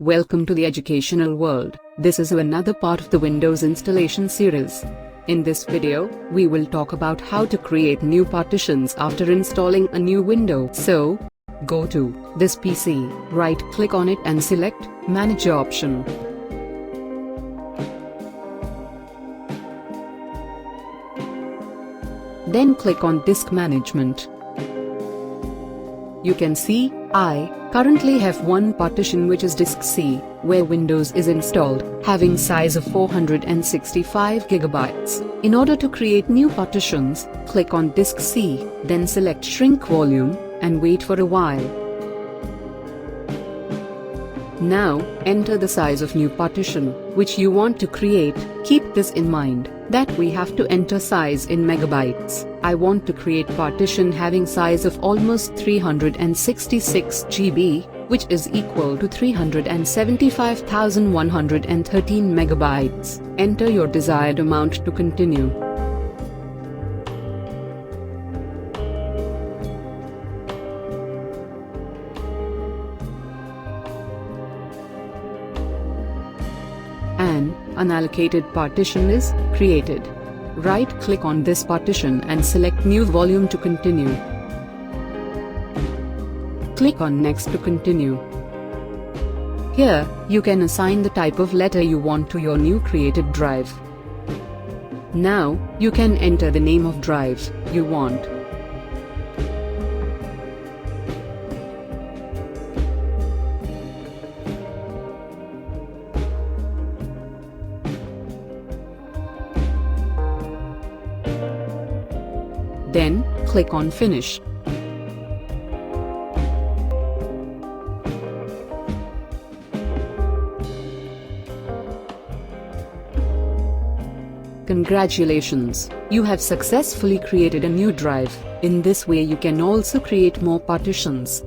Welcome to the educational world. This is another part of the Windows installation series. In this video, we will talk about how to create new partitions after installing a new window. So, go to this PC, right-click on it and select Manage option. Then click on Disk Management. You can see, I currently have one partition which is disk C, where Windows is installed, having size of 465 GB. In order to create new partitions, click on disk C, then select Shrink Volume, and wait for a while. Now, enter the size of new partition, which you want to create. Keep this in mind, that we have to enter size in megabytes. I want to create partition having size of almost 366 GB, which is equal to 375,113 megabytes. Enter your desired amount to continue. An unallocated partition is created. Right-click on this partition and select New Volume to continue. Click on Next to continue. Here, you can assign the type of letter you want to your new created drive. Now, you can enter the name of drive you want. Then, click on Finish. Congratulations! You have successfully created a new drive. In this way you can also create more partitions.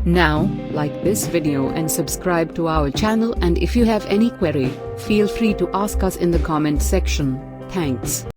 Now, like this video and subscribe to our channel, and if you have any query, feel free to ask us in the comment section. Thanks.